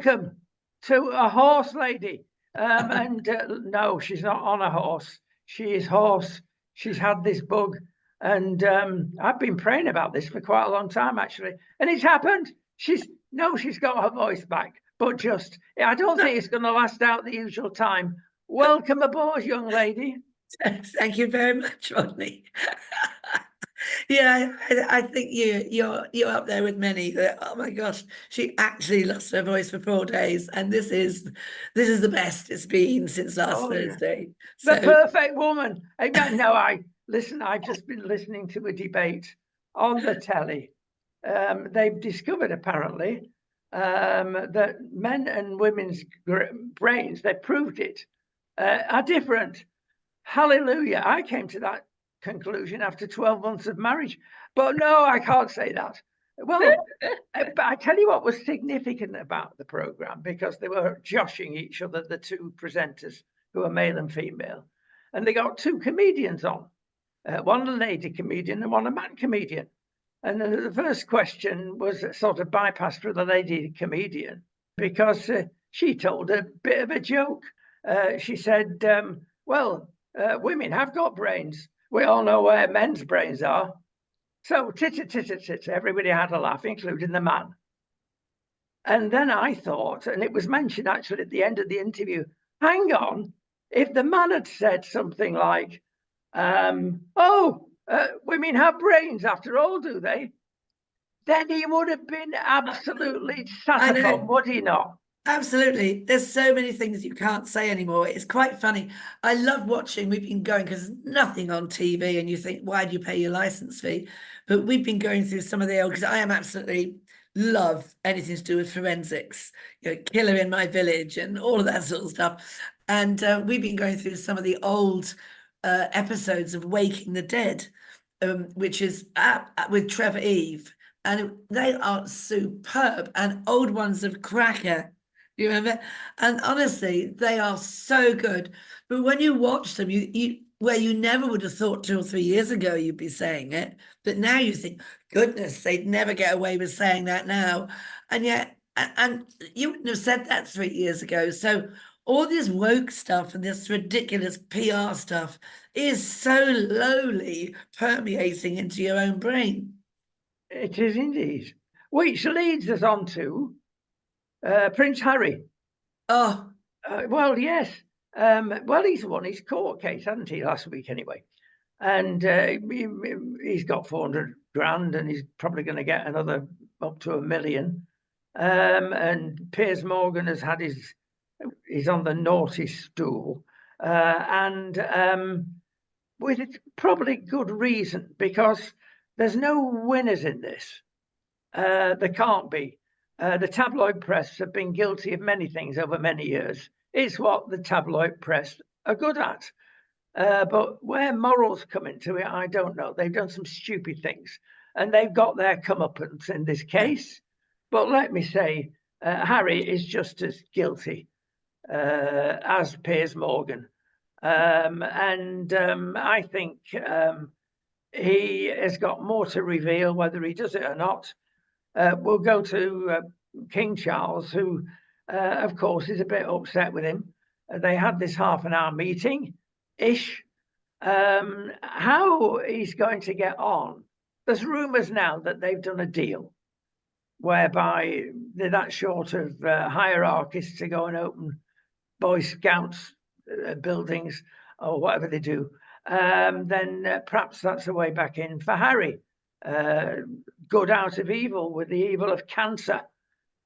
welcome to a horse lady. No, she's not on a horse. She is horse. She's had this bug. And I've been praying about this for quite a long time, actually. And it's happened. She's got her voice back, but I don't think it's going to last out the usual time. Welcome aboard, young lady. Thank you very much, Rodney. Yeah, I think you're up there with many that, oh my gosh, she actually lost her voice for 4 days, and this is the best it's been since last Thursday. Yeah. The perfect woman. Listen, I've just been listening to a debate on the telly. They've discovered apparently that men and women's brains, they proved it, are different. Hallelujah. I came to that conclusion after 12 months of marriage, but no, I can't say that. Well, but I tell you what was significant about the program, because they were joshing each other, the two presenters who are male and female, and they got two comedians on, one a lady comedian and one a man comedian. And the first question was sort of bypassed for the lady comedian because she told a bit of a joke. She said, women have got brains. We all know where men's brains are. So titter, titter, titter, everybody had a laugh, including the man. And then I thought, and it was mentioned actually at the end of the interview, hang on, if the man had said something like, women have brains after all, do they? Then he would have been absolutely sat upon, would he not? Absolutely. There's so many things you can't say anymore. It's quite funny. I love watching. We've been going, because there's nothing on TV and you think, why do you pay your license fee? But we've been going through some of the old, because I am absolutely love anything to do with forensics, Killer in My Village and all of that sort of stuff. And we've been going through some of the old episodes of Waking the Dead, which is with Trevor Eve. And they are superb, and old ones of Cracker. You remember? And honestly, they are so good. But when you watch them, where you never would have thought 2 or 3 years ago you'd be saying it, but now you think, goodness, they'd never get away with saying that now. And yet, and you wouldn't have said that 3 years ago. So all this woke stuff and this ridiculous PR stuff is so lowly permeating into your own brain. It is indeed. Which leads us on to Prince Harry. Oh. Well, yes. He's won his court case, hasn't he, last week anyway? And he's got 400 grand, and he's probably going to get another up to $1 million. And Piers Morgan has had he's on the naughty stool. And with probably good reason, because there's no winners in this. There can't be. The tabloid press have been guilty of many things over many years. It's what the tabloid press are good at. But where morals come into it, I don't know. They've done some stupid things, and they've got their comeuppance in this case. But let me say, Harry is just as guilty as Piers Morgan. I think he has got more to reveal, whether he does it or not. We'll go to King Charles, who, of course, is a bit upset with him. They had this half-an-hour meeting-ish. How he's going to get on? There's rumours now that they've done a deal whereby they're that short of hierarchists to go and open Boy Scouts buildings or whatever they do. Then perhaps that's a way back in for Harry. Good out of evil with the evil of cancer.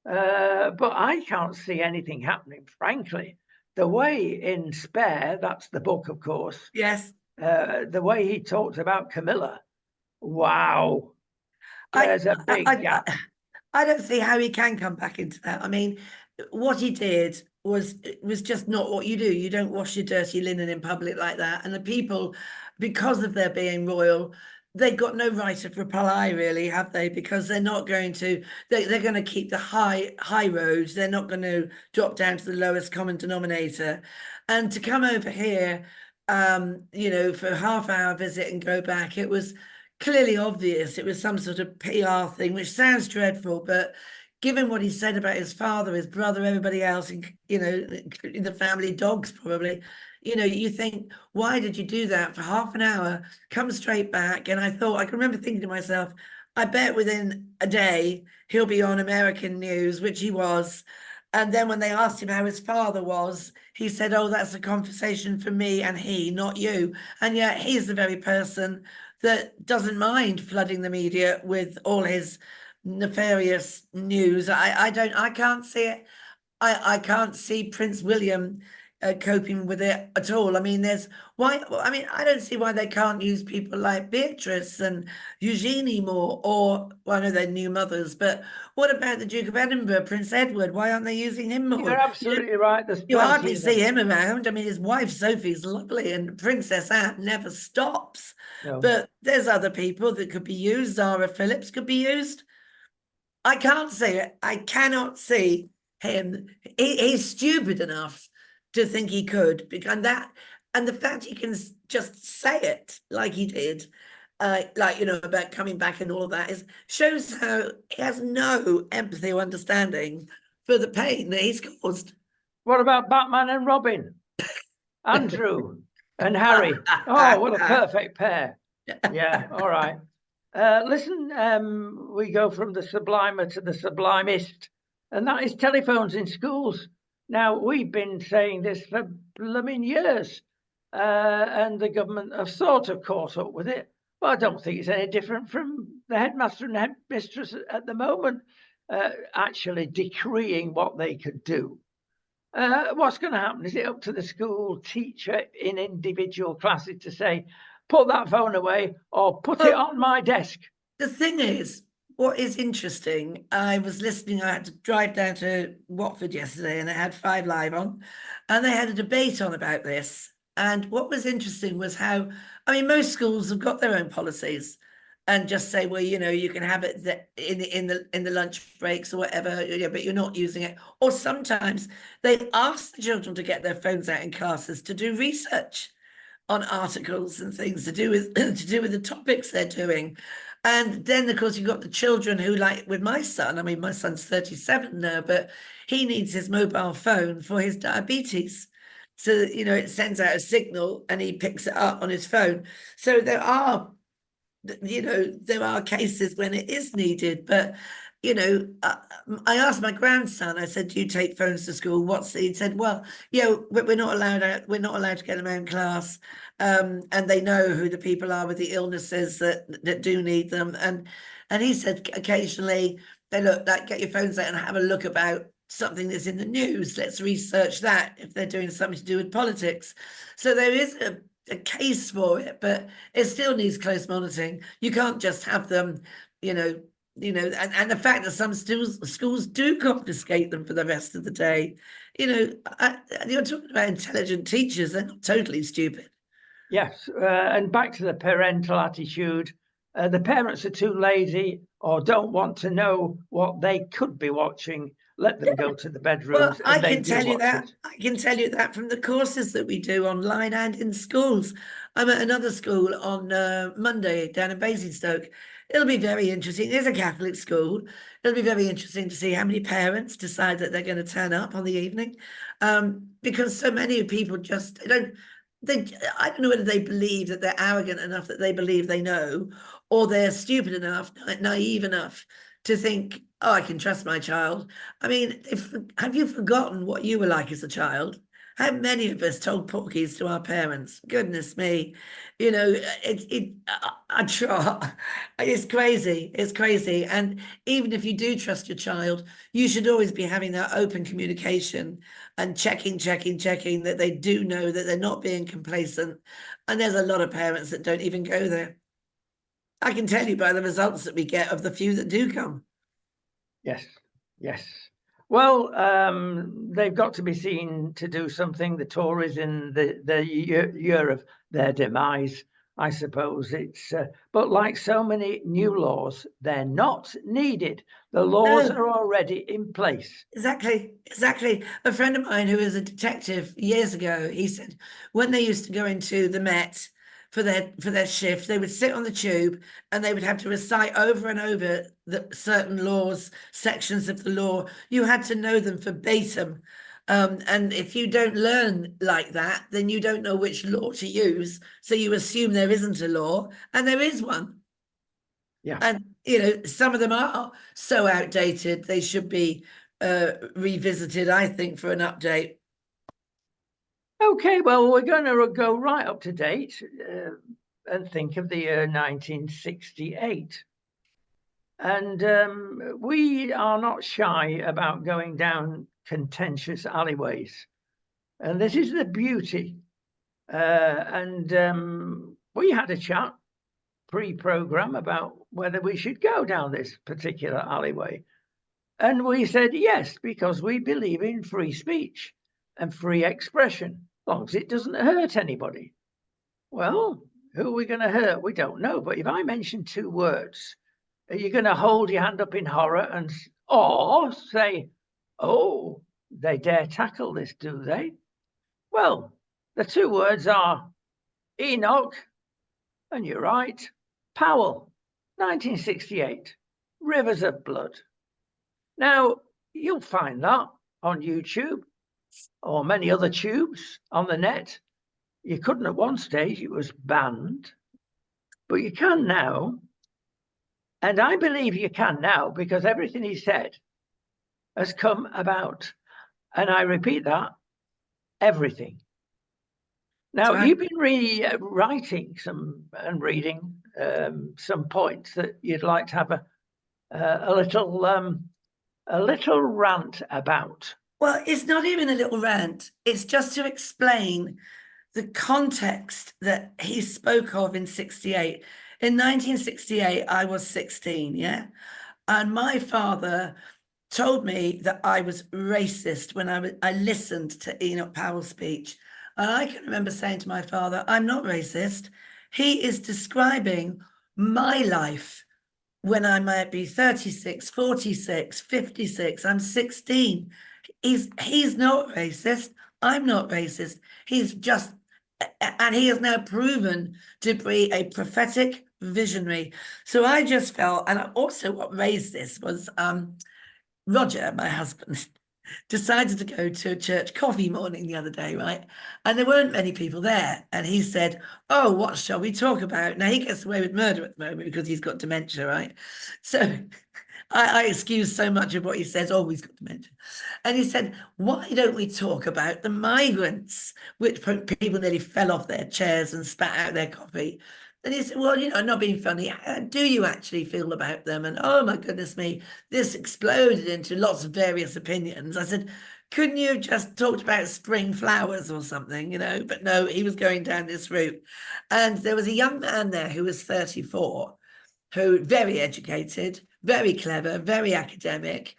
But I can't see anything happening, frankly. The way in Spare, that's the book, of course. Yes. The way he talks about Camilla, wow. There's a big gap. I don't see how he can come back into that. I mean, what he did was just not what you do. You don't wash your dirty linen in public like that. And the people, because of their being royal, they've got no right of reply, really, have they? Because they're not going to, they're going to keep the high road. They're not going to drop down to the lowest common denominator. And to come over here, for a half-hour visit and go back, it was clearly obvious it was some sort of PR thing, which sounds dreadful, but given what he said about his father, his brother, everybody else, you know, in the family, dogs probably, you know, you think, why did you do that for half an hour? Come straight back. And I thought, I can remember thinking to myself, I bet within a day he'll be on American news, which he was. And then when they asked him how his father was, he said, oh, that's a conversation for me and he, not you. And yet he's the very person that doesn't mind flooding the media with all his nefarious news. I can't see it. I can't see Prince William coping with it at all. I mean, I don't see why they can't use people like Beatrice and Eugenie more, or well, I know they're new mothers, but what about the Duke of Edinburgh, Prince Edward? Why aren't they using him more? You're absolutely right. There's You plenty hardly of them. see him around. I mean, his wife Sophie's lovely, and Princess Anne never stops. No. But there's other people that could be used. Zara Phillips could be used. I can't see it. I cannot see him. He's stupid enough to think he could, and the fact he can just say it like he did, like, you know, about coming back and all of that, shows how he has no empathy or understanding for the pain that he's caused. What about Batman and Robin? Andrew and Harry. Oh, what a perfect pair. Yeah, all right. Listen, we go from the sublimer to the sublimist, and that is telephones in schools. Now, we've been saying this for blooming years, and the government have sort of caught up with it. But I don't think it's any different from the headmaster and headmistress at the moment actually decreeing what they could do. What's going to happen? Is it up to the school teacher in individual classes to say, put that phone away or put it on my desk? The thing is, what is interesting, I was listening, I had to drive down to Watford yesterday and they had 5 Live on, and they had a debate on about this. And what was interesting was how, I mean, most schools have got their own policies and just say, well, you know, you can have it in the lunch breaks or whatever, yeah, but you're not using it. Or sometimes they ask the children to get their phones out in classes to do research on articles and things to do with the topics they're doing. And then of course you've got the children who, like with my son, I mean, my son's 37 now, but he needs his mobile phone for his diabetes. So, you know, it sends out a signal and he picks it up on his phone. So there are, you know, there are cases when it is needed, but you know, I asked my grandson, I said, do you take phones to school? He said, well, yeah, we're not allowed to get them out in class. And they know who the people are with the illnesses that do need them. And he said occasionally they look like, get your phones out and have a look about something that's in the news. Let's research that if they're doing something to do with politics. So there is a case for it, but it still needs close monitoring. You can't just have them, you know, and the fact that some schools do confiscate them for the rest of the day, you know, you're talking about intelligent teachers, they're not totally stupid. Yes, and back to the parental attitude. The parents are too lazy or don't want to know what they could be watching. Let them go to the bedrooms Well, and they do watch it. I can tell you that from the courses that we do online and in schools. I'm at another school on Monday down in Basingstoke. It'll be very interesting. It is a Catholic school. It'll be very interesting to see how many parents decide that they're going to turn up on the evening, because so many people just I don't know whether they believe that they're arrogant enough that they believe they know, or they're stupid enough, naive enough to think, oh, I can trust my child. I mean, have you forgotten what you were like as a child? How many of us told porkies to our parents? Goodness me, you know, I try. It's crazy. It's crazy. And even if you do trust your child, you should always be having that open communication and checking that they do know that they're not being complacent. And there's a lot of parents that don't even go there. I can tell you by the results that we get of the few that do come. Yes, yes. Well, they've got to be seen to do something. The Tories in the year of their demise, I suppose. But like so many new laws, they're not needed. The laws are already in place. Exactly. A friend of mine who was a detective years ago, he said when they used to go into the Met for their shift. They would sit on the tube and they would have to recite over and over the certain laws, sections of the law. You had to know them verbatim. And if you don't learn like that, then you don't know which law to use. So you assume there isn't a law, and there is one. Yeah. And, some of them are so outdated, they should be revisited, I think, for an update. Okay, well, we're going to go right up to date and think of the year 1968. And we are not shy about going down contentious alleyways. And this is the beauty. And we had a chat pre-program about whether we should go down this particular alleyway. And we said yes, because we believe in free speech and free expression, as long as it doesn't hurt anybody. Well, who are we going to hurt? We don't know. But if I mention two words, are you going to hold your hand up in horror or say, oh, they dare tackle this, do they? Well, the two words are Enoch, and you're right, Powell, 1968, Rivers of Blood. Now, you'll find that on YouTube or many other tubes on the net. You couldn't at one stage, it was banned, but you can now. And I believe you can now because everything he said has come about. And I repeat that, everything. Now, Right. you've been writing some and reading some points that you'd like to have a little rant about. Well, it's not even a little rant. It's just to explain the context that he spoke of in 68. In 1968, I was 16, yeah? And my father told me that I was racist when I listened to Enoch Powell's speech. And I can remember saying to my father, I'm not racist. He is describing my life when I might be 36, 46, 56. I'm 16. He's not racist. I'm not racist. He's just, and he has now proven to be a prophetic visionary. So I just felt, and also what raised this was Roger, my husband, decided to go to a church coffee morning the other day, right? And there weren't many people there. And he said, oh, what shall we talk about? Now he gets away with murder at the moment because he's got dementia, right? So I excuse so much of what he says, oh, he's got dementia. And he said, why don't we talk about the migrants, which people nearly fell off their chairs and spat out their coffee? And he said, well, not being funny, do you actually feel about them? And oh my goodness me, this exploded into lots of various opinions. I said, couldn't you have just talked about spring flowers or something, But no, he was going down this route. And there was a young man there who was 34, who very educated, very clever, very academic,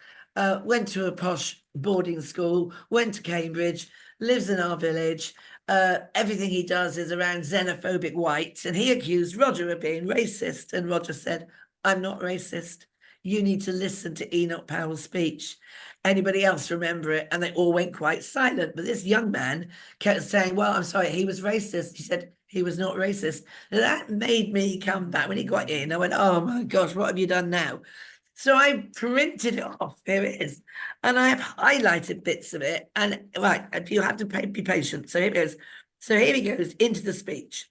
went to a posh boarding school, went to Cambridge, lives in our village. Everything he does is around xenophobic whites, and he accused Roger of being racist. And Roger said, I'm not racist. You need to listen to Enoch Powell's speech. Anybody else remember it? And they all went quite silent. But this young man kept saying, well, I'm sorry, he was racist. He said he was not racist. And that made me come back when he got in. I went, oh my gosh, what have you done now? So I printed it off. Here it is. And I have highlighted bits of it. And right, you have to be patient. So here it goes. So here he goes into the speech.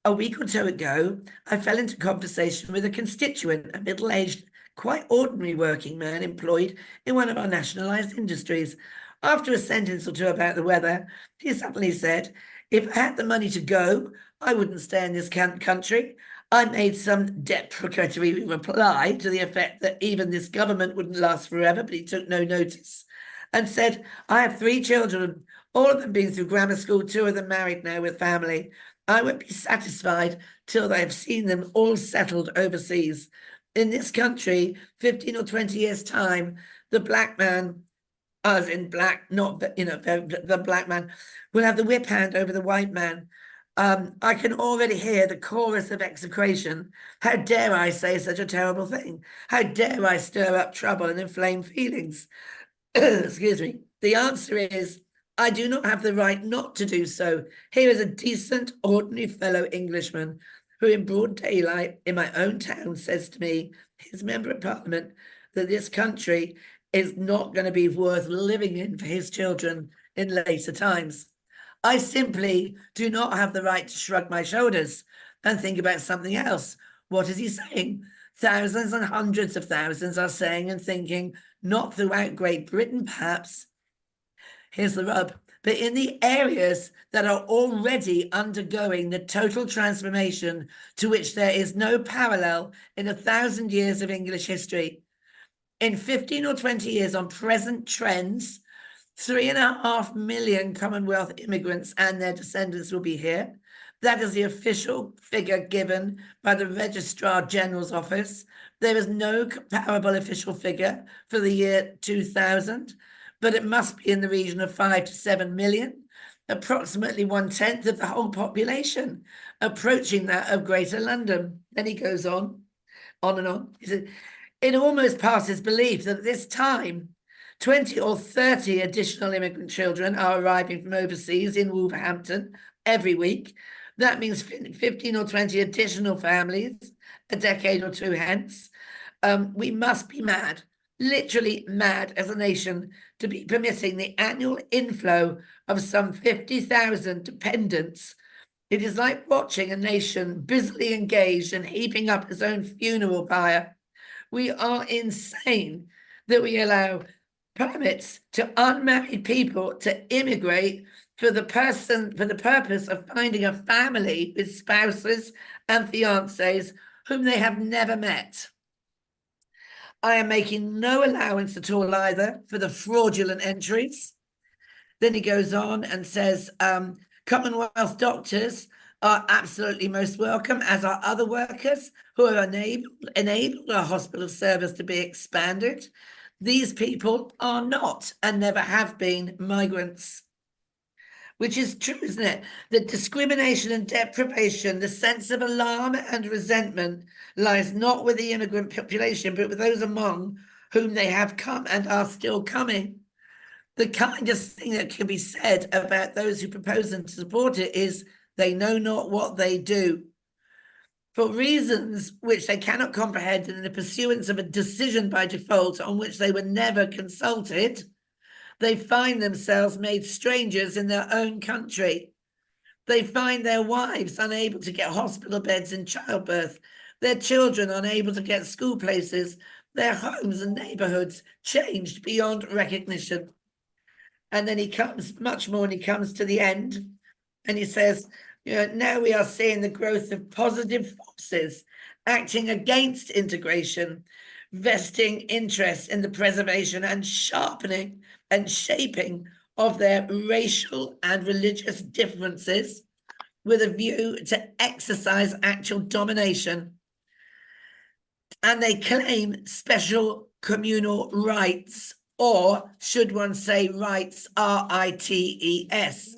A week or two ago, I fell into conversation with a constituent, a middle-aged, quite ordinary working man employed in one of our nationalised industries. After a sentence or two about the weather, he suddenly said, if I had the money to go, I wouldn't stay in this country. I made some deprecatory reply to the effect that even this government wouldn't last forever, but he took no notice and said, I have 3 children, all of them been through grammar school, 2 of them married now with family. I won't be satisfied till I've seen them all settled overseas. In this country, 15 or 20 years' time, the black man, as in black, not, the black man, will have the whip hand over the white man. I can already hear the chorus of execration. How dare I say such a terrible thing? How dare I stir up trouble and inflame feelings? Excuse me. The answer is, I do not have the right not to do so. Here is a decent, ordinary fellow Englishman who, in broad daylight in my own town, says to me, his member of parliament, that this country is not going to be worth living in for his children in later times. I simply do not have the right to shrug my shoulders and think about something else. What is he saying? Thousands and hundreds of thousands are saying and thinking, not throughout Great Britain, perhaps. Here's the rub. But in the areas that are already undergoing the total transformation to which there is no parallel in 1,000 years of English history, in 15 or 20 years on present trends, 3.5 million Commonwealth immigrants and their descendants will be here. That is the official figure given by the Registrar General's Office. There is no comparable official figure for the year 2000, but it must be in the region of 5 to 7 million, approximately 1/10 of the whole population, approaching that of Greater London. Then he goes on and on. He said, it almost passes belief that at this time, 20 or 30 additional immigrant children are arriving from overseas in Wolverhampton every week. That means 15 or 20 additional families a decade or two hence. We must be mad, literally mad as a nation, to be permitting the annual inflow of some 50,000 dependents. It is like watching a nation busily engaged and heaping up its own funeral pyre. We are insane that we allow permits to unmarried people to immigrate for the purpose of finding a family with spouses and fiancés whom they have never met. I am making no allowance at all either for the fraudulent entries. Then he goes on and says, Commonwealth doctors are absolutely most welcome, as are other workers who have enabled our hospital service to be expanded. These people are not and never have been migrants. Which is true, isn't it? The discrimination and deprivation, the sense of alarm and resentment lies not with the immigrant population, but with those among whom they have come and are still coming. The kindest thing that can be said about those who propose and support it is they know not what they do. For reasons which they cannot comprehend in the pursuance of a decision by default on which they were never consulted, they find themselves made strangers in their own country. They find their wives unable to get hospital beds in childbirth, their children unable to get school places, their homes and neighborhoods changed beyond recognition. And then he comes much more, and he comes to the end and he says, now we are seeing the growth of positive forces acting against integration, vesting interest in the preservation and sharpening and shaping of their racial and religious differences with a view to exercise actual domination. And they claim special communal rights, or should one say rights, R-I-T-E-S.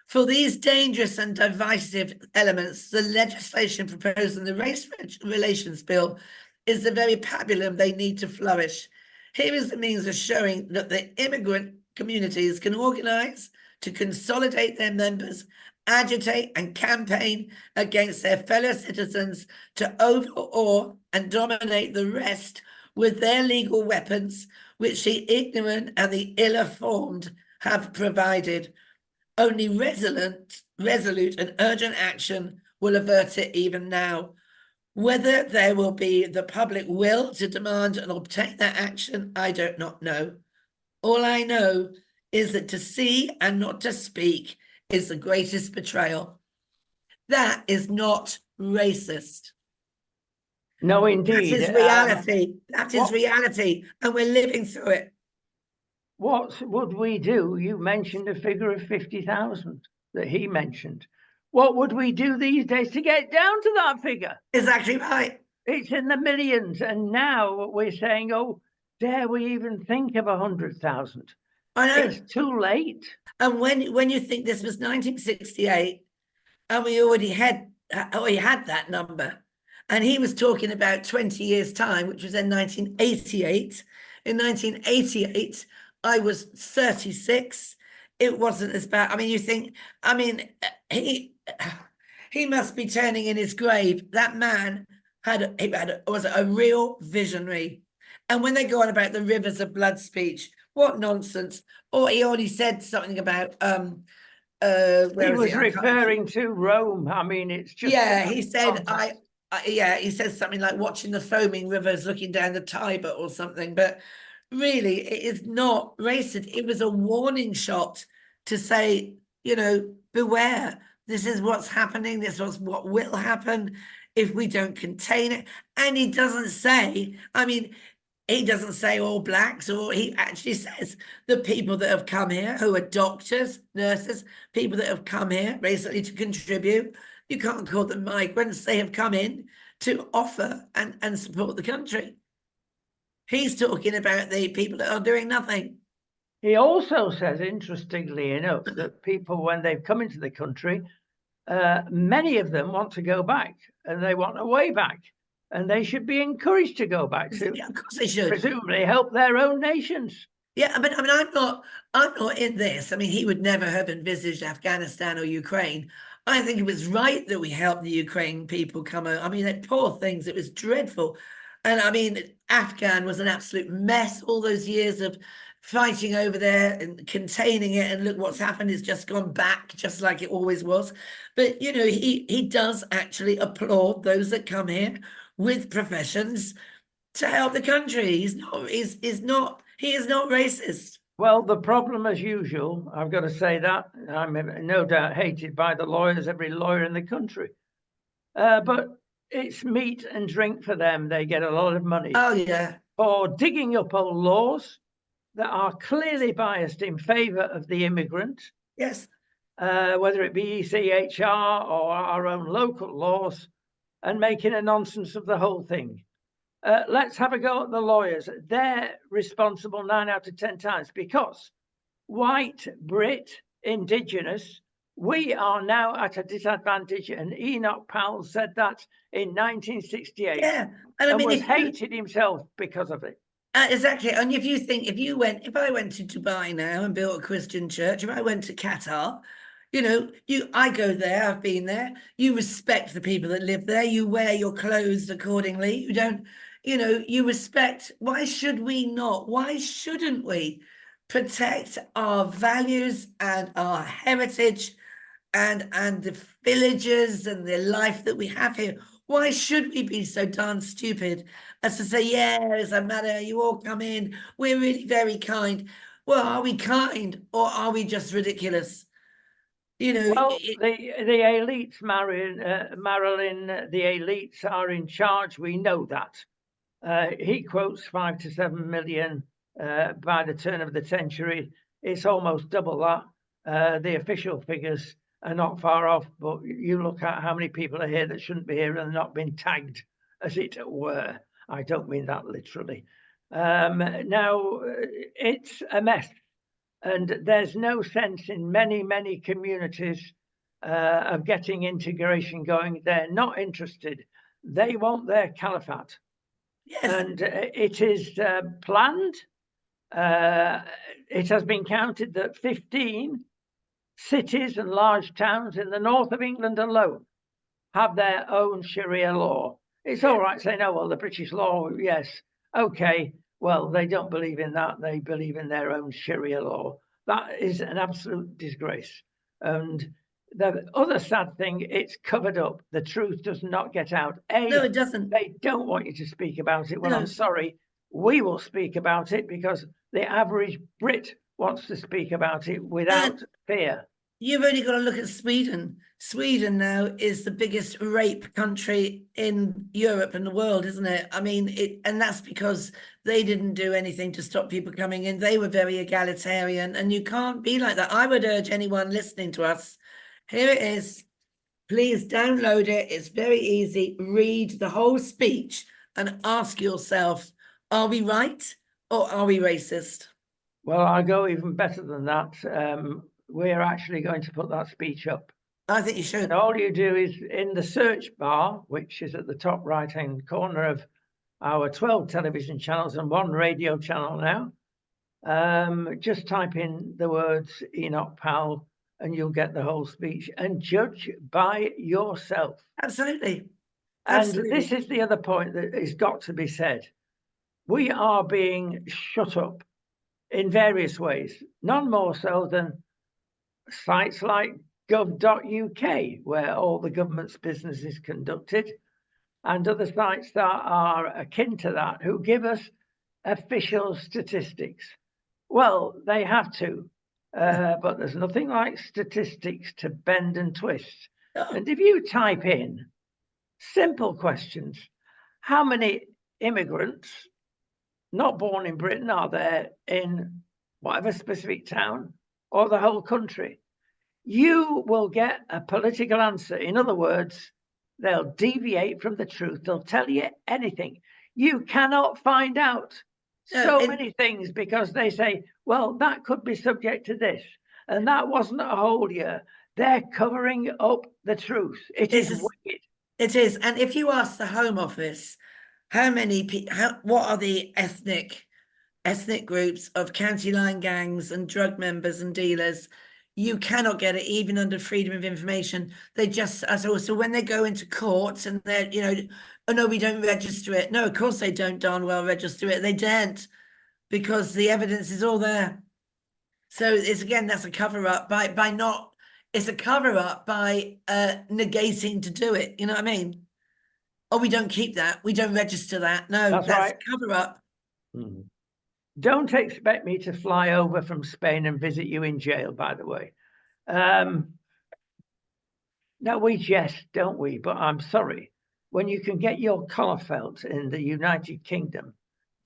For these dangerous and divisive elements, the legislation proposed in the Race Relations Bill is the very pabulum they need to flourish. Here is the means of showing that the immigrant communities can organise to consolidate their members, agitate and campaign against their fellow citizens to overawe and dominate the rest with their legal weapons, which the ignorant and the ill-informed have provided. Only resolute and urgent action will avert it even now. Whether there will be the public will to demand and obtain that action, I do not know. All I know is that to see and not to speak is the greatest betrayal. That is not racist. No, indeed. That is reality. That is reality, and we're living through it. What would we do? You mentioned a figure of 50,000 that he mentioned. What would we do these days to get down to that figure? Exactly right. It's in the millions. And now we're saying, oh, dare we even think of 100,000? I know. It's too late. And when you think this was 1968, and we already had that number, and he was talking about 20 years' time, which was in 1988. In 1988, I was 36. it wasn't as bad. I mean, you think, I mean, he must be turning in his grave. That man was a real visionary. And when they go on about the rivers of blood speech, what nonsense. Or he already said something about where He is was it? referring to Rome. I mean, it's just Yeah, he said context. yeah, he said something like watching the foaming rivers looking down the Tiber or something, but really it is not racist. It was a warning shot to say, you know, beware. This is what's happening. This is what will happen if we don't contain it. And he doesn't say, I mean, he doesn't say all blacks, or he actually says the people that have come here who are doctors, nurses, people that have come here basically to contribute. You can't call them migrants. They have come in to offer and support the country. He's talking about the people that are doing nothing. He also says, interestingly enough, that people, when they've come into the country, many of them want to go back and they want a way back, and they should be encouraged to go back to, Yeah, of course they should. presumably, help their own nations. Yeah, I mean, I'm not in this. I mean, he would never have envisaged Afghanistan or Ukraine. I think it was right that we helped the Ukraine people come out. I mean, they poor things. It was dreadful. And I mean, Afghan was an absolute mess. All those years of fighting over there and containing it, and look what's happened. It's just gone back, just like it always was. But you know, he does actually applaud those that come here with professions to help the country. He is not racist. Well, the problem, as usual, I've got to say that I'm no doubt hated by the lawyers, every lawyer in the country. But it's meat and drink for them. They get a lot of money Oh yeah, for digging up old laws that are clearly biased in favour of the immigrant, yes. whether it be ECHR or our own local laws, and making a nonsense of the whole thing. Let's have a go at the lawyers. They're responsible 9 out of 10 times because white, Brit, Indigenous, we are now at a disadvantage. And Enoch Powell said that in 1968 Yeah, and I mean, was hated himself because of it. exactly. And if I went to Dubai now and built a Christian church, if I went to Qatar, you know, I go there, I've been there. You respect the people that live there. You wear your clothes accordingly. You don't, you know, you respect. Why should we not? Why shouldn't we protect our values and our heritage and the villages and the life that we have here? Why should we be so darn stupid as to say, yeah, it doesn't matter, you all come in, we're really very kind? Well, are we kind or are we just ridiculous? You know, Well, the elites, Marilyn, the elites are in charge. We know that. He quotes 5 to 7 million by the turn of the century. It's almost double that. The official figures are not far off, but you look at how many people are here that shouldn't be here and not been tagged, as it were. I don't mean that literally. Now, it's a mess. And there's no sense in many communities of getting integration going. They're not interested. They want their caliphate. yes, And it is planned. It has been counted that 15 cities and large towns in the north of England alone have their own Sharia law. It's all right saying, oh, well, the British law, yes. Okay, well, they don't believe in that. They believe in their own Sharia law. That is an absolute disgrace. And the other sad thing, it's covered up. The truth does not get out. no, it doesn't. They don't want you to speak about it. Well, No. I'm sorry. We will speak about it because the average Brit wants to speak about it without fear. You've only got to look at Sweden. Sweden now is the biggest rape country in Europe and the world, isn't it? I mean, and that's because they didn't do anything to stop people coming in. They were very egalitarian, and you can't be like that. I would urge anyone listening to us, here it is. Please download it. It's very easy. Read the whole speech and ask yourself, are we right or are we racist? Well, I'll go even better than that. We're actually going to put that speech up. I think you should. And all you do is in the search bar, which is at the top right-hand corner of our 12 television channels and 1 radio channel now, Just type in the words Enoch Powell and you'll get the whole speech, and judge by yourself. Absolutely. And Absolutely. this is the other point that has got to be said. We are being shut up in various ways, none more so than sites like gov.uk, where all the government's business is conducted, and other sites that are akin to that, who give us official statistics. Well, they have to, but there's nothing like statistics to bend and twist. Oh, And if you type in simple questions, how many immigrants not born in Britain are there in whatever specific town or the whole country, you will get a political answer. In other words, they'll deviate from the truth. They'll tell you anything. You cannot find out no, so many things because they say, well, that could be subject to this. And that wasn't a whole year. They're covering up the truth. It is wicked. It is. And if you ask the Home Office, what are the ethnic groups of county line gangs and drug members and dealers, you cannot get it even under freedom of information. They just, as also when they go into court and they're, oh no, we don't register it. No, of course they don't darn well register it. They daren't, because the evidence is all there. So it's, again, that's a cover up by not, it's a cover up by negating to do it. You know what I mean? Oh, we don't keep that. We don't register that. No, That's right. Cover up. Mm. Don't expect me to fly over from Spain and visit you in jail, by the way. No, we jest, don't we? But I'm sorry. When you can get your collar felt in the United Kingdom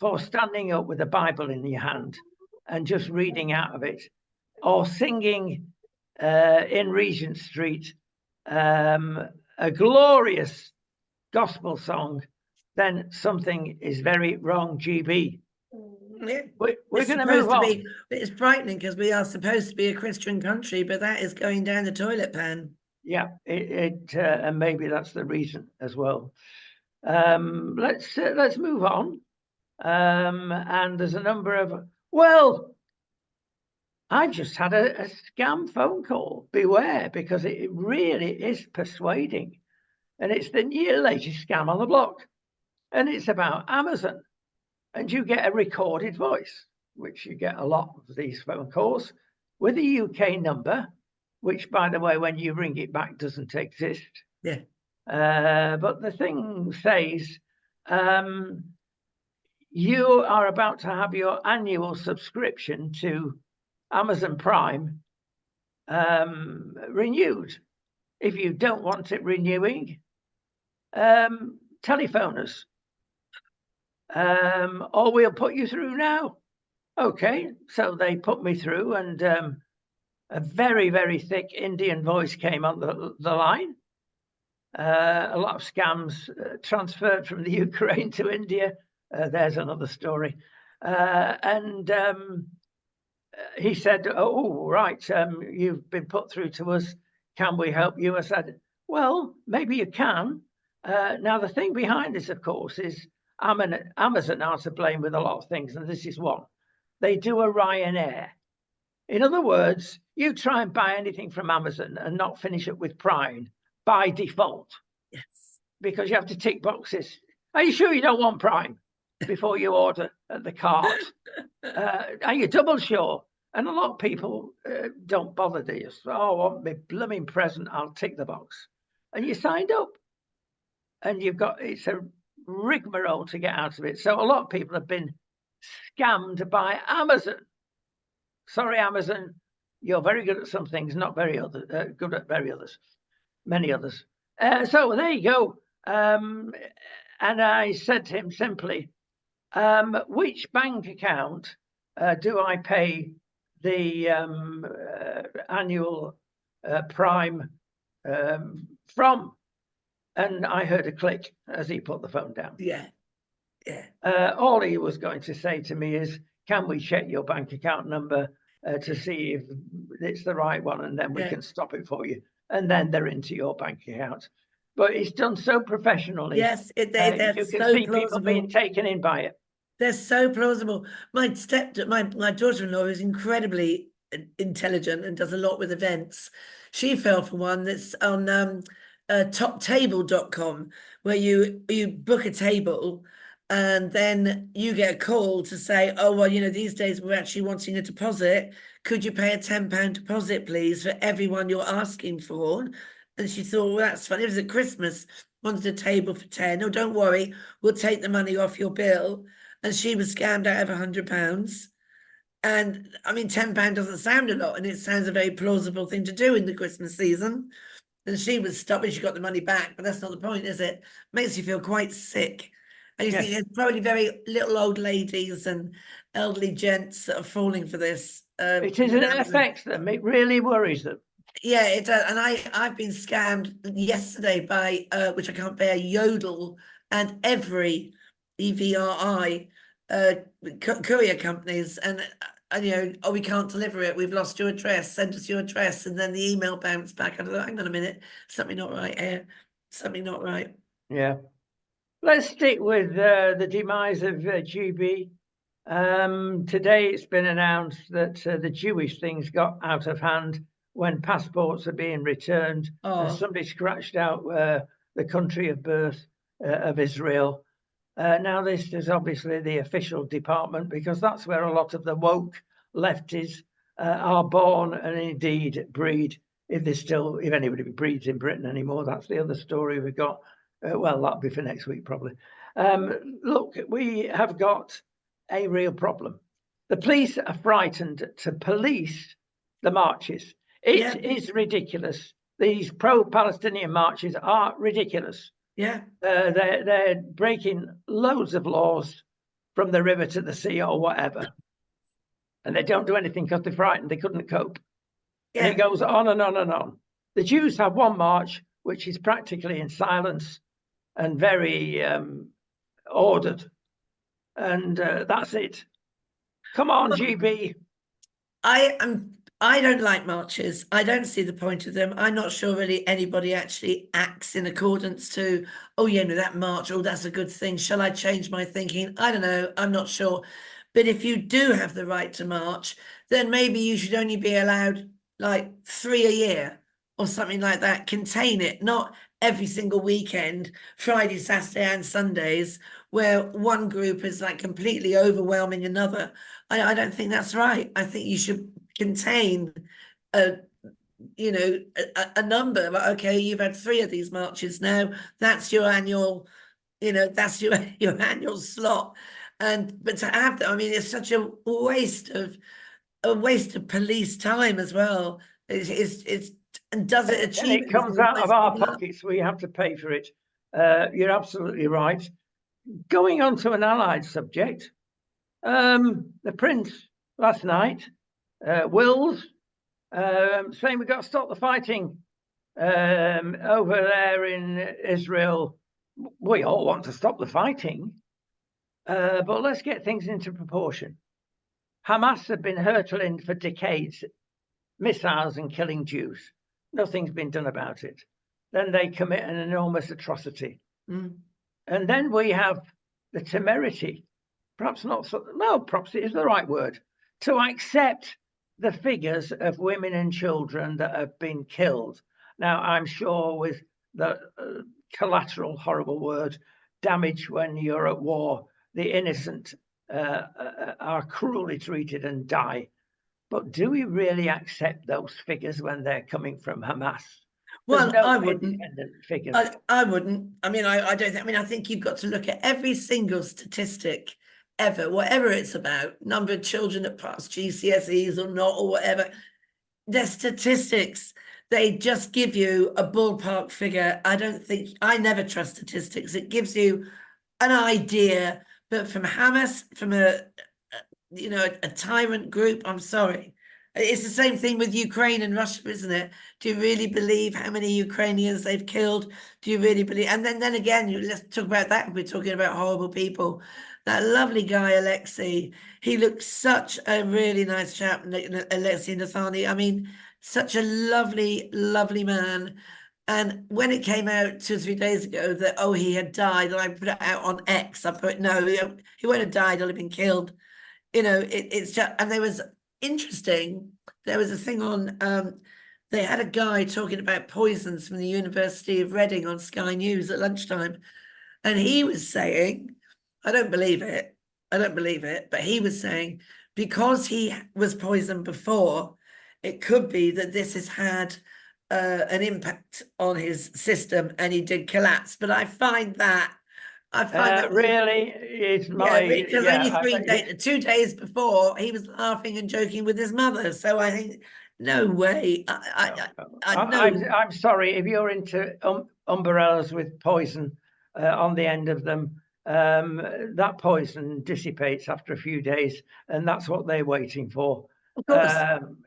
for standing up with a Bible in your hand and just reading out of it, or singing in Regent Street a glorious gospel song, then something is very wrong, GB. Yeah. We're going to move on. It's frightening because we are supposed to be a Christian country, but that is going down the toilet pan. Yeah, and maybe that's the reason as well. Let's move on. And there's a number of, well, I've just had a scam phone call. Beware, because it really is persuading. And it's the latest scam on the block. And it's about Amazon. And you get a recorded voice, which you get a lot of these phone calls, with a UK number, which, by the way, when you ring it back, doesn't exist. Yeah. But the thing says, you are about to have your annual subscription to Amazon Prime renewed. If you don't want it renewing, telephone us, or we'll put you through now. Okay, so they put me through, and a very, very thick Indian voice came on the line. A lot of scams transferred from the Ukraine to India. There's another story. And he said, oh, right, you've been put through to us. Can we help you? I said, well, maybe you can. Now, the thing behind this, of course, is Amazon are to blame with a lot of things, and this is one. They do a Ryanair. In other words, you try and buy anything from Amazon and not finish it with Prime by default. Yes. Because you have to tick boxes. Are you sure you don't want Prime before you order at the cart? Are you double sure? And a lot of people don't bother, do you? So, I want my blooming present, I'll tick the box. And you signed up. And it's a rigmarole to get out of it. So a lot of people have been scammed by Amazon. Sorry, Amazon, you're very good at some things, not very good at many others. So there you go. And I said to him simply, which bank account do I pay the annual Prime from? And I heard a click as he put the phone down. Yeah. Yeah. All he was going to say to me is, can we check your bank account number to see if it's the right one, and then we can stop it for you. And then they're into your bank account. But it's done so professionally. Yes, you can so see plausible. people being taken in by it. They're so plausible. My daughter-in-law is incredibly intelligent and does a lot with events. She fell for one that's on toptable.com, where you book a table and then you get a call to say, oh, well, these days we're actually wanting a deposit. Could you pay a £10 deposit, please, for everyone you're asking for? And she thought, well, that's funny. It was at Christmas, wanted a table for 10. Oh, don't worry, we'll take the money off your bill. And she was scammed out of £100. And I mean, £10 doesn't sound a lot, and it sounds a very plausible thing to do in the Christmas season. And she was stubborn, she got the money back, but that's not the point, is it? Makes you feel quite sick. And you Yes. think there's probably very little old ladies and elderly gents that are falling for this. It is, it affects them. It really worries them. Yeah, it does. And I've been scammed yesterday by which I can't bear, Yodel and every EVRI courier companies, and oh, we can't deliver it. We've lost your address. Send us your address, and then the email bounced back. I thought, hang on a minute, something not right here. Something not right. Yeah. Let's stick with the demise of GB. Today it's been announced that the Jewish things got out of hand when passports are being returned. Somebody scratched out the country of birth of Israel. Now this is obviously the official department, because that's where a lot of the woke lefties are born and indeed breed. If anybody breeds in Britain anymore, that's the other story we've got. Well, that'll be for next week probably. Look, we have got a real problem. The police are frightened to police the marches. It is ridiculous. These pro-Palestinian marches are ridiculous. Yeah. They're breaking loads of laws from the river to the sea or whatever. And they don't do anything because they're frightened. They couldn't cope. Yeah. And it goes on and on and on. The Jews have one march, which is practically in silence and very ordered. And that's it. Come on, GB. I don't like marches. I don't see the point of them. I'm not sure really anybody actually acts in accordance to, oh, that march, oh, that's a good thing. Shall I change my thinking? I don't know. I'm not sure. But if you do have the right to march, then maybe you should only be allowed like 3 a year or something like that. Contain it, not every single weekend, Friday, Saturday, and Sundays, where one group is like completely overwhelming another. I don't think that's right. I think you should contain a number. But okay, you've had 3 of these marches now. That's your annual, that's your annual slot. But to have that, I mean, it's such a waste of police time as well. It's and does it achieve? And it comes out of our pockets. We have to pay for it. You're absolutely right. Going on to an allied subject, the Prince last night, Wills, saying we've got to stop the fighting over there in Israel. We all want to stop the fighting, but let's get things into proportion. Hamas have been hurtling for decades missiles and killing Jews. Nothing's been done about it. Then they commit an enormous atrocity. And then we have the temerity, perhaps not so, no, perhaps it is the right word, to accept the figures of women and children that have been killed. Now, I'm sure with the collateral, horrible word, damage when you're at war, the innocent are cruelly treated and die. But do we really accept those figures when they're coming from Hamas? Well, no, I wouldn't. Figures. I wouldn't. I mean, I don't think, I mean, I think you've got to look at every single statistic ever, whatever it's about, number of children that pass GCSEs or not, or whatever. They're statistics. They just give you a ballpark figure. I never trust statistics. It gives you an idea, but from Hamas, from a tyrant group, I'm sorry. It's the same thing with Ukraine and Russia, isn't it? Do you really believe how many Ukrainians they've killed? Do you really believe? And then again, let's talk about that. We're talking about horrible people. That lovely guy, Alexei, he looks such a really nice chap, Alexei Nathani. I mean, such a lovely, lovely man. And when it came out 2 or 3 days ago that, oh, he had died, and I put it out on X, I put, no, he won't have died, he'll have been killed. It's just, and there was interesting, there was a thing on, they had a guy talking about poisons from the University of Reading on Sky News at lunchtime. And he was saying, I don't believe it, but he was saying, because he was poisoned before, it could be that this has had an impact on his system and he did collapse. But I find that Really, it's yeah, my because yeah. only 3 days, 2 days before he was laughing and joking with his mother. So I think, no way. I no. I'm sorry if you're into umbrellas with poison on the end of them. That poison dissipates after a few days, and that's what they're waiting for. Of course.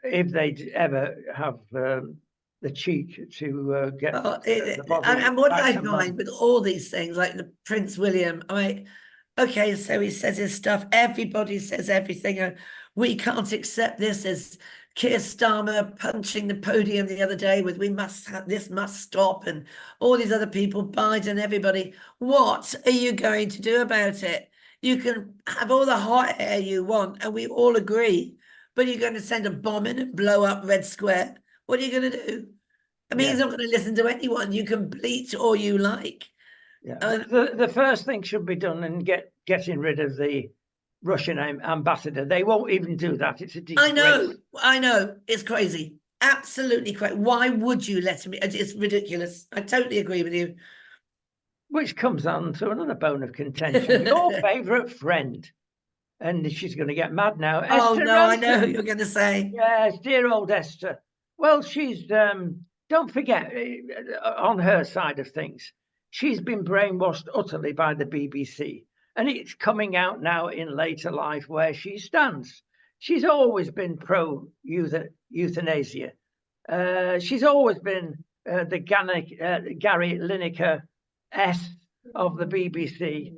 If they ever have the cheek to get the body And what back I to mum. find with all these things, like the Prince William, okay, so he says his stuff, everybody says everything. We can't accept this. As Keir Starmer punching the podium the other day with this must stop, and all these other people, Biden, everybody. What are you going to do about it? You can have all the hot air you want, and we all agree, but you're going to send a bomb in and blow up Red Square. What are you going to do? I mean, he's Yeah. not going to listen to anyone. You can bleat all you like. Yeah, Uh, the first thing should be done and getting rid of the Russian ambassador. They won't even do that. It's a disgrace. I know. It's crazy. Absolutely crazy. Why would you let him? It's ridiculous. I totally agree with you. Which comes on to another bone of contention. Your favourite friend, and she's going to get mad now. Oh Esther no, I know who Rantzen. you're going to say. Yes, dear old Esther. Well, she's don't forget on her side of things, she's been brainwashed utterly by the BBC, and it's coming out now in later life where she stands. She's always been pro euthanasia. She's always been the Gary Lineker S of the BBC.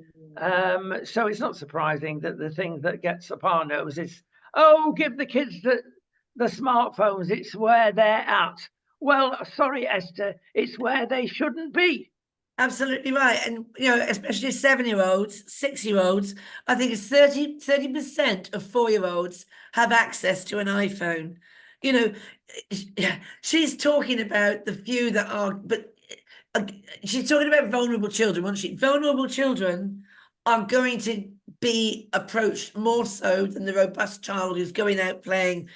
So it's not surprising that the thing that gets up our nose is, oh, give the kids the smartphones. It's where they're at. Well, sorry, Esther, it's where they shouldn't be. Absolutely right. And, especially 7-year-olds, 6-year-olds, I think it's 30% of 4-year-olds have access to an iPhone. You know, she's talking about the few that are, but uh, she's talking about vulnerable children, wasn't she? Vulnerable children are going to be approached more so than the robust child who's going out playing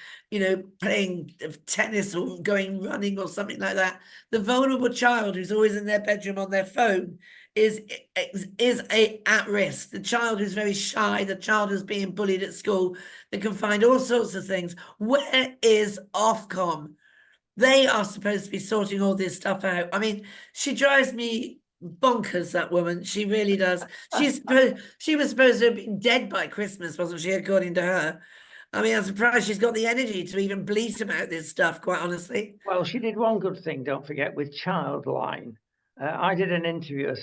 tennis or going running or something like that. The vulnerable child who's always in their bedroom on their phone is at risk. The child who's very shy, the child who's being bullied at school, they can find all sorts of things. Where is Ofcom? They are supposed to be sorting all this stuff out. I mean, she drives me bonkers, that woman. She really does. She was supposed to have been dead by Christmas, wasn't she, according to her? I mean, I'm surprised she's got the energy to even bleat about this stuff, quite honestly. Well, she did one good thing, don't forget, with Childline. I did an interview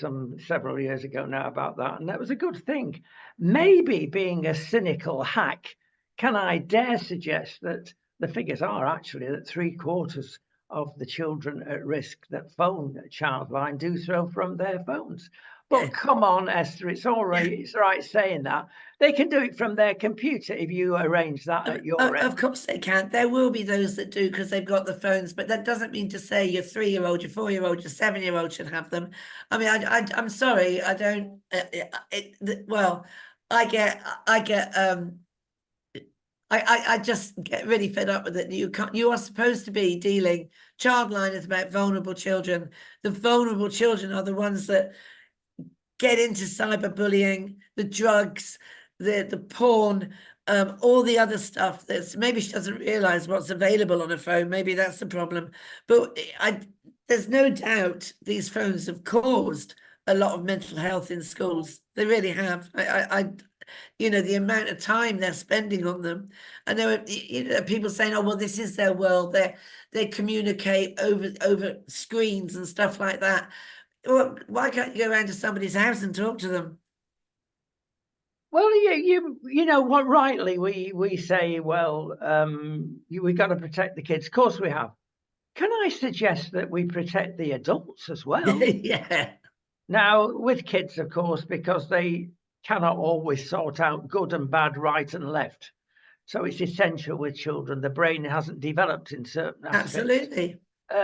several years ago now about that, and that was a good thing. Maybe being a cynical hack, can I dare suggest that the figures are actually that 3/4 of the children at risk that phone Childline do so from their phones. Yeah. But come on, Esther, it's all right. It's right saying that. They can do it from their computer if you arrange that at your end. Of course they can. There will be those that do because they've got the phones, but that doesn't mean to say your 3-year-old, your 4-year-old, your 7-year-old should have them. I mean, I'm sorry, I don't. Well, I get. I just get really fed up with it. You are supposed to be dealing. Childline is about vulnerable children. The vulnerable children are the ones that get into cyberbullying, the drugs, the porn, all the other stuff. That's maybe she doesn't realize what's available on a phone. Maybe that's the problem. But there's no doubt these phones have caused a lot of mental health in schools. They really have. The amount of time they're spending on them, and there were people saying, "Oh, well, this is their world. They communicate over screens and stuff like that." Well, why can't you go around to somebody's house and talk to them? Well, you know what? Rightly, we say, well, we got to protect the kids. Of course, we have. Can I suggest that we protect the adults as well? Yeah, Now, with kids, of course, because they cannot always sort out good and bad, right and left. So it's essential with children. The brain hasn't developed in certain aspects absolutely.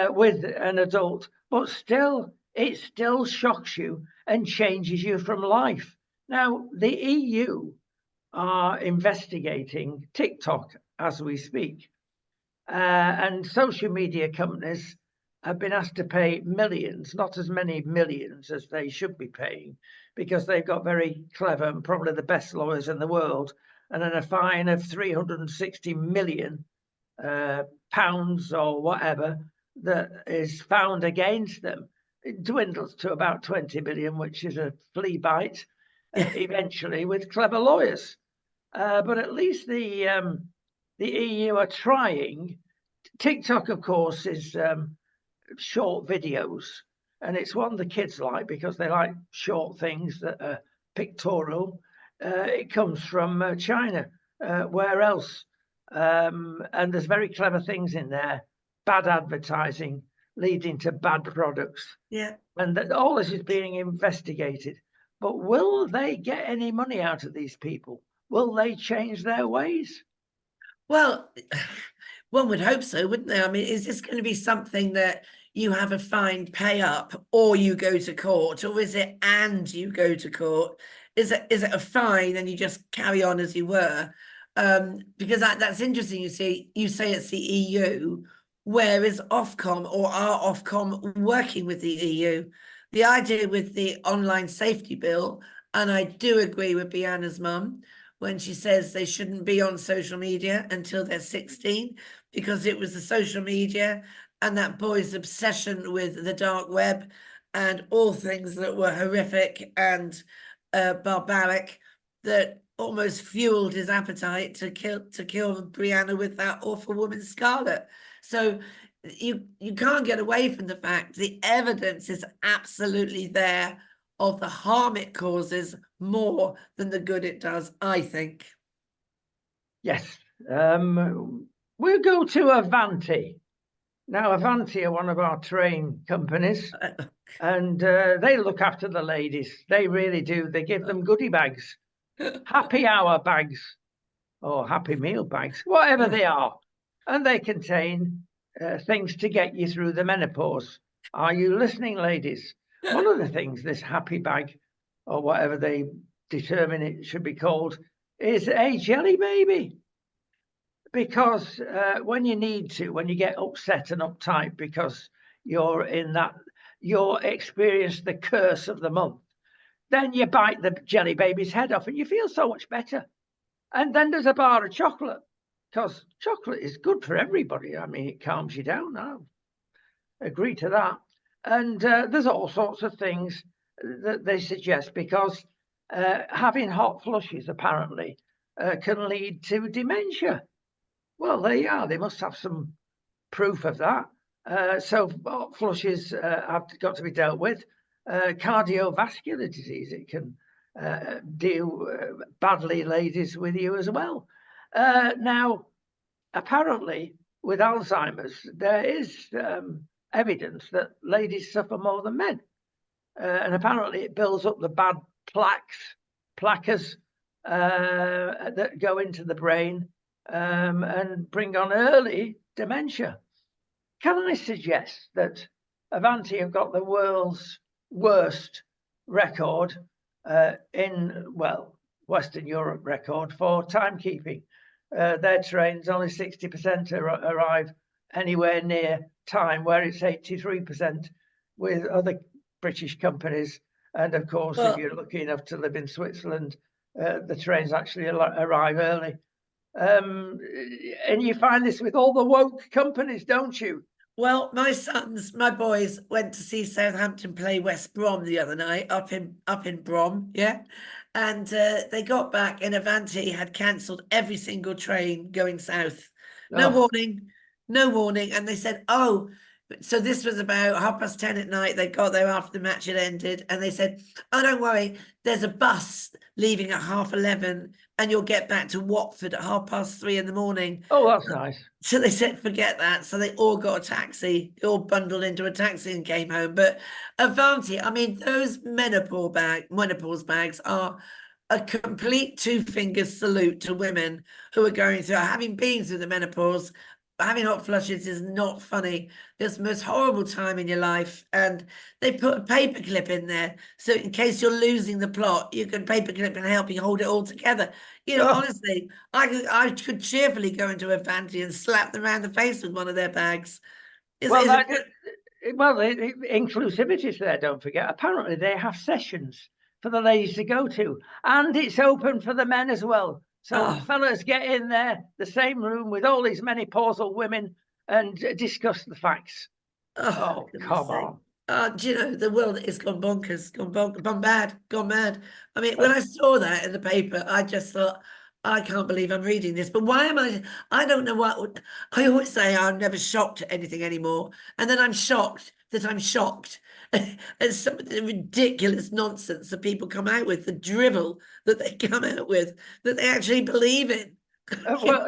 with an adult, but still, it still shocks you and changes you from life. Now, the EU are investigating TikTok as we speak. And social media companies have been asked to pay millions, not as many millions as they should be paying, because they've got very clever and probably the best lawyers in the world, and then a fine of 360 million pounds or whatever that is found against them. It dwindles to about 20 million, which is a flea bite eventually with clever lawyers. But at least the EU are trying. TikTok, of course, is short videos, and it's one the kids like because they like short things that are pictorial. It comes from China. Where else? And there's very clever things in there. Bad advertising leading to bad products, Yeah. and that all this is being investigated. But will they get any money out of these people? Will they change their ways? Well, one would hope so, wouldn't they? I mean, is this going to be something that you have a fine, pay up, or you go to court, or is it and you go to court? Is it a fine and you just carry on as you were? Because that's interesting. You say it's the EU. Where is Ofcom or are Ofcom working with the EU? The idea with the online safety bill, and I do agree with Bianna's mum when she says they shouldn't be on social media until they're 16, because it was the social media and that boy's obsession with the dark web and all things that were horrific and barbaric that almost fueled his appetite to kill Brianna with that awful woman Scarlett. So you can't get away from the fact the evidence is absolutely there of the harm it causes more than the good it does, I think. Yes. We'll go to Avanti. Now, Avanti are one of our train companies, and they look after the ladies. They really do. They give them goodie bags, happy hour bags, or happy meal bags, whatever they are. And they contain things to get you through the menopause. Are you listening, ladies? One of the things this happy bag, or whatever they determine it should be called, is a jelly baby. Because when you need to, when you get upset and uptight because you're in that, you're experienced the curse of the month, then you bite the jelly baby's head off and you feel so much better. And then there's a bar of chocolate, because chocolate is good for everybody. I mean, it calms you down. I agree to that. And there's all sorts of things that they suggest, because having hot flushes apparently can lead to dementia. Well, there you are. They must have some proof of that. So flushes have got to be dealt with. Cardiovascular disease, it can deal badly, ladies, with you as well. Now, apparently, with Alzheimer's, there is evidence that ladies suffer more than men. And apparently it builds up the bad plaques that go into the brain and bring on early dementia. Can I suggest that Avanti have got the world's worst record Western Europe record for timekeeping? Their trains only 60% arrive anywhere near time, where it's 83% with other British companies. And of course, if you're lucky enough to live in Switzerland, the trains actually arrive early. And you find this with all the woke companies, don't you? Well, my boys went to see Southampton play West Brom the other night up in Brom, yeah. And they got back and Avanti had cancelled every single train going south. No warning. And they said, oh, So this was about 10:30 at night. They got there after the match had ended, and they said, "Oh, don't worry. There's a bus leaving at 11:30, and you'll get back to Watford at 3:30 in the morning." Oh, that's nice. So they said, "Forget that." So they all got a taxi. They all bundled into a taxi and came home. But Avanti, I mean, those menopause bags are a complete two fingers salute to women who are going through, having been through the menopause. Having hot flushes is not funny. It's the most horrible time in your life. And they put a paperclip in there. So in case you're losing the plot, you can paperclip and help you hold it all together. You know, Oh, honestly, I could cheerfully go into a Avanti and slap them around the face with one of their bags. well, Is it? inclusivity's there, don't forget. Apparently, they have sessions for the ladies to go to, and it's open for the men as well. So, Oh, fellas, get in there, the same room with all these menopausal women, and discuss the facts. for Oh, goodness come sake. on. Do you know, the world is gone bonkers, gone bad, gone mad. I mean, when I saw that in the paper, I just thought, I can't believe I'm reading this. But why am I don't know what, I always say I'm never shocked at anything anymore. And then I'm shocked that I'm shocked at some of the ridiculous nonsense that people come out with, the drivel that they come out with, that they actually believe in. Well,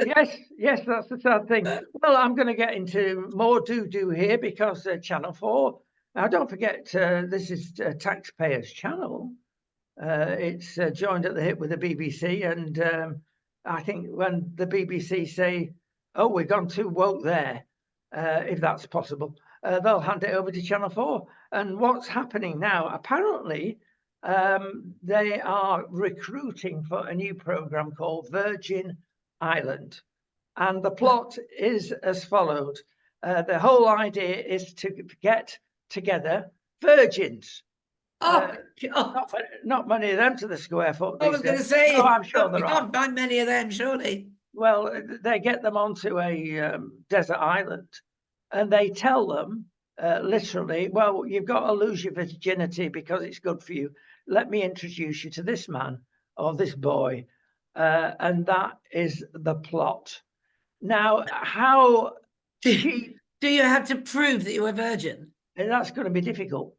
yes, that's the sad thing. Well, I'm going to get into more do here because Channel 4. Now, don't forget, this is Taxpayers' Channel. It's joined at the hip with the BBC, and I think when the BBC say, "Oh, we've gone too woke there," if that's possible, they'll hand it over to Channel 4. And what's happening now? Apparently, they are recruiting for a new program called Virgin Island, and the plot is as followed. The whole idea is to get together virgins. Oh, God. Not many of them to the square foot I these was going to days. Oh, say, I'm sure you there are. can't find many of them, surely. Well, they get them onto a desert island, and they tell them literally, "Well, you've got to lose your virginity because it's good for you. Let me introduce you to this man or this boy," and that is the plot. Now, how Do, cheap? do you have to prove that you're a virgin? That's going to be difficult.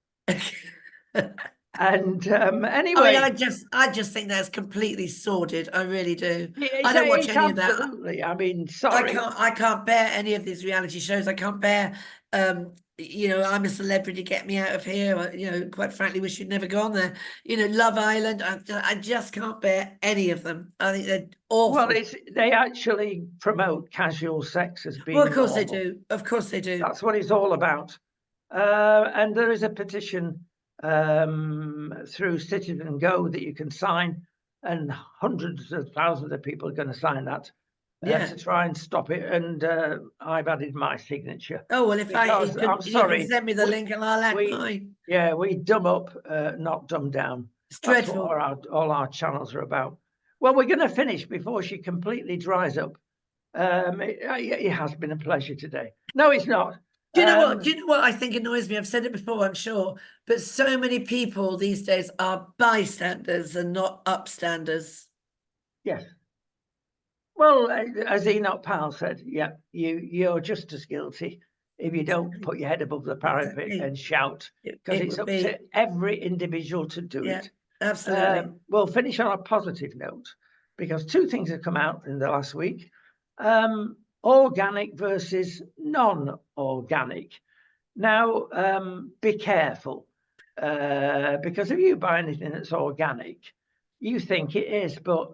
I And mean, anyway, I just think that's completely sordid. I really do. I it's, don't watch it's any of that. absolutely. I mean, sorry. I can't bear any of these reality shows. I can't bear, I'm a celebrity, get me out of here. Quite frankly, we should never go on there. Love Island. I just can't bear any of them. I think they're Well, awful. they actually promote casual sex as Well, being of course they normal. do. Of course they do. That's what it's all about. And there is a petition through Citizen Go that you can sign, and hundreds of thousands of people are going to sign that Yeah. to try and stop it. And I've added my signature Oh, well, if because I'm you can sorry, send me the link and I'll add we mine. yeah, we dumb up, not dumb down. It's That's what dreadful. all our channels are about. Well, we're going to finish before she completely dries up. It has been a pleasure today. No, it's not. Do you know what? Do you know what I think annoys me? I've said it before, I'm sure, but so many people these days are bystanders and not upstanders. Yes. Well, as Enoch Powell said, yeah, you're just as guilty if you don't put your head above the parapet Exactly. and shout, because It it's would up to be, every individual to do yeah, it. absolutely. We'll finish on a positive note because two things have come out in the last week: organic versus non-organic. Now, be careful because if you buy anything that's organic, you think it is, but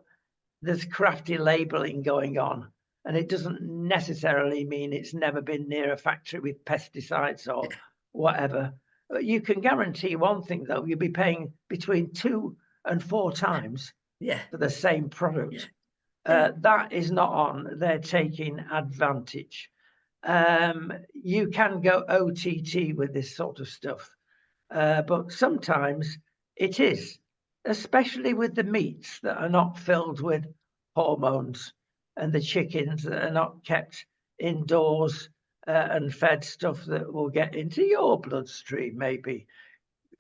there's crafty labeling going on, and it doesn't necessarily mean it's never been near a factory with pesticides or whatever. But you can guarantee one thing, though: you'll be paying between 2 and 4 times Yeah. for the same product. Yeah. That is not on. They're taking advantage. You can go OTT with this sort of stuff, but sometimes it is, especially with the meats that are not filled with hormones and the chickens that are not kept indoors and fed stuff that will get into your bloodstream, maybe.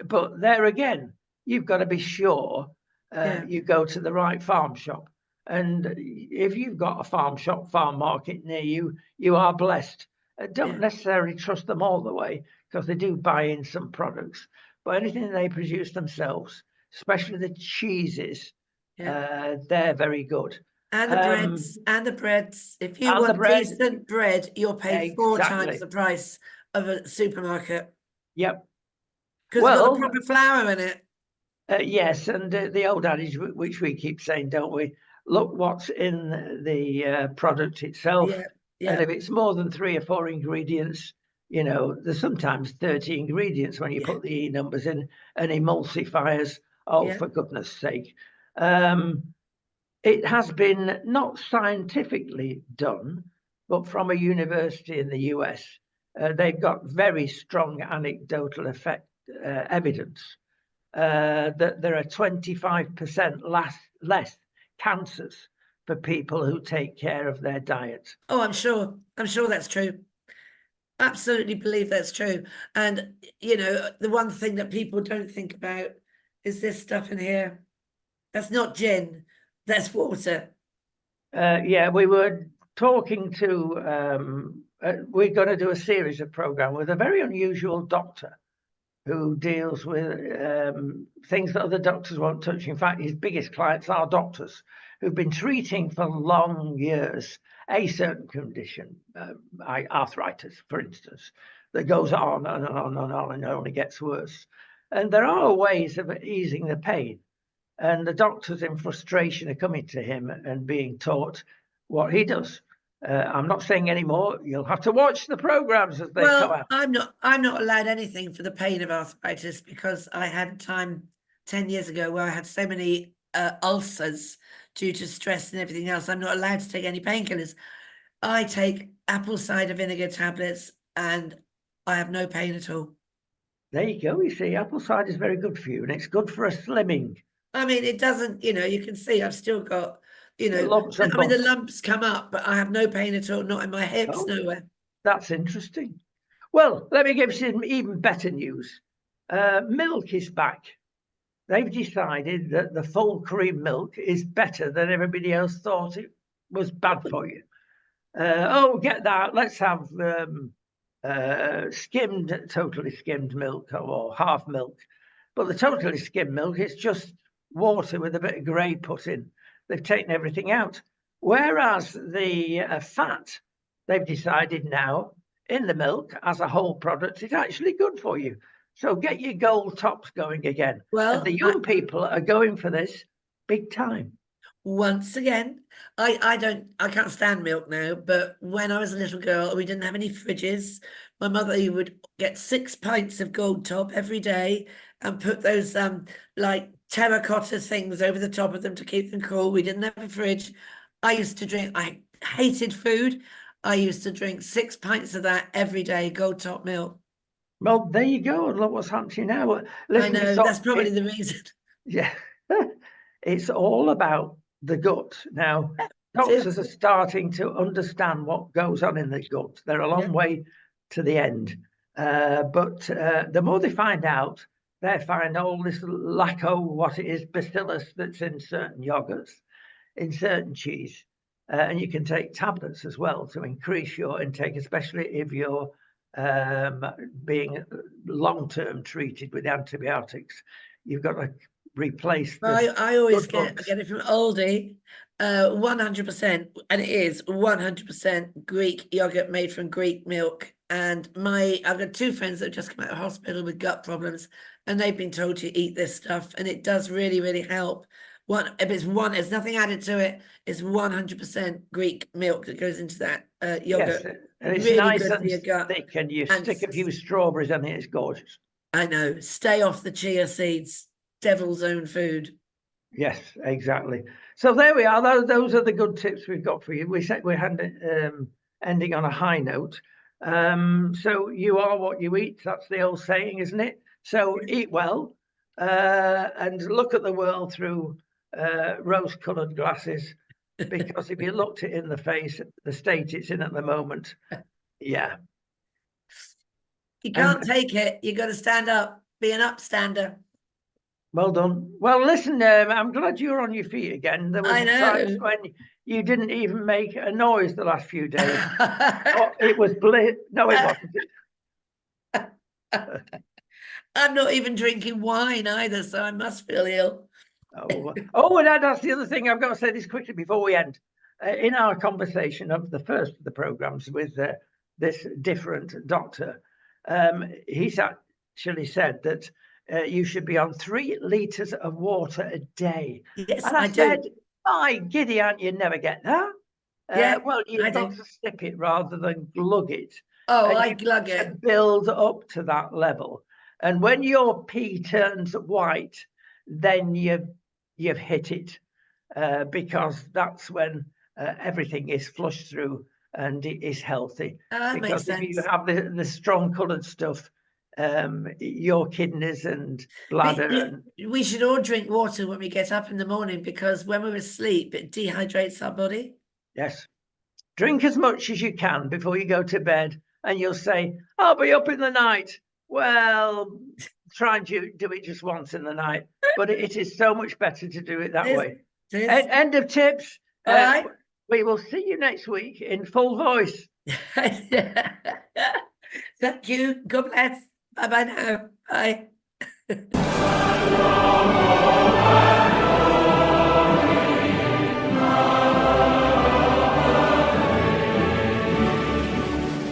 But there again, you've got to be sure Yeah. you go to the right farm shop. And if you've got a farm shop, farm market near you, you are blessed. Don't necessarily trust them all the way, because they do buy in some products, but anything they produce themselves, especially the cheeses, they're very good. And the breads, and the breads. If you And the want bread, decent bread, you'll pay 4 times exactly. the price of a supermarket Yep. because it's got the Well, proper flour in it. yes, and the old adage, which we keep saying, don't we? Look what's in the product itself, Yeah, and yeah, if it's more than 3 or 4 ingredients, there's sometimes 30 ingredients when you yeah, put the E numbers in, and emulsifiers. Oh, yeah. for goodness sake. It has been not scientifically done, but from a university in the US. They've got very strong anecdotal evidence that there are 25% less cancers for people who take care of their diet. Oh, I'm sure. I'm sure that's true. Absolutely believe that's true. And, the one thing that people don't think about is this stuff in here. That's not gin, that's water. Yeah, we were talking to, we're going to do a series of program with a very unusual doctor who deals with things that other doctors won't touch. In fact, his biggest clients are doctors who've been treating for long years a certain condition, arthritis, for instance, that goes on and on and on and only gets worse. And there are ways of easing the pain. And the doctors in frustration are coming to him and being taught what he does. I'm not saying any more. You'll have to watch the programs as they come Well, out. I'm not allowed anything for the pain of arthritis because I had a time 10 years ago where I had so many ulcers due to stress and everything else. I'm not allowed to take any painkillers. I take apple cider vinegar tablets and I have no pain at all. There you go. You see, apple cider is very good for you, and it's good for a slimming. I mean, it doesn't, you can see I've still got, Lumps and I mean, the bumps. lumps come up, but I have no pain at all, not in my hips, Oh, nowhere. that's interesting. Well, let me give you some even better news. Milk is back. They've decided that the full cream milk is better than everybody else thought it was bad for you. Get that. Let's have totally skimmed milk or half milk. But the totally skimmed milk, it's just water with a bit of grey put in. They've taken everything out. Whereas the fat, they've decided now in the milk as a whole product is actually good for you. So get your gold tops going again. And the Well, young people are going for this big time. once again, I can't stand milk now, but when I was a little girl, we didn't have any fridges. My mother would get 6 pints of Gold Top every day and put those like terracotta things over the top of them to keep them cool. We didn't have a fridge. I hated food. I used to drink 6 pints of that every day, Gold Top milk. Well, there you go. And look what's happened to you now. I Listen, know, that's probably the reason. yeah, it's all about the gut. Now, It doctors is. are starting to understand what goes on in the gut. They're a Yeah. long way to the end. But the more they find out, they find all this what it is, bacillus that's in certain yogurts, in certain cheese. And you can take tablets as well to increase your intake, especially if you're being long-term treated with antibiotics. You've got to replace the I always good I bugs. get it from Aldi, 100%, and it is 100% Greek yogurt made from Greek milk. And I've got 2 friends that have just come out of hospital with gut problems, and they've been told to eat this stuff, and it does really, really help. There's nothing added to it. It's 100% Greek milk that goes into that Yes, yogurt. and it's Really nice good for and your gut. thick, and you And stick a few strawberries on it. It's gorgeous. I know, stay off the chia seeds, devil's own food. Yes, exactly. So there we are. Those are the good tips we've got for you. We said we're ending on a high note. So you are what you eat. That's the old saying, isn't it? So eat well and look at the world through rose-colored glasses. Because if you looked it in the face, the state it's in at the moment, yeah. You can't And take it. You got to stand up, be an upstander. well done. Well, listen, I'm glad you're on your feet again. There was I times know. when You didn't even make a noise the last few days. Oh, it was bliss. No, it wasn't. I'm not even drinking wine either, so I must feel ill. Oh, and that's the other thing. I've got to say this quickly before we end. In our conversation of the first of the programs with this different doctor, he's actually said that you should be on 3 litres of water a day. Yes, And I I said, do. my giddy aunt, you never get that. Yeah, Well, I you've got do. to sip it rather than glug it. Oh, And I you've glug got to it. build up to that level. And when your pee turns white, then you've hit it, because that's when everything is flushed through and it is healthy. Oh, that makes Because if you sense. have the strong coloured stuff, your kidneys and We, bladder and we should all drink water when we get up in the morning because when we're asleep, it dehydrates our body. yes, drink as much as you can before you go to bed, and you'll say, I'll be up in the night. Well, try and do it just once in the night, but it is so much better to do it that It way. is. End of tips. All right. We will see you next week in full voice. Thank you. God bless. Bye bye now. Bye.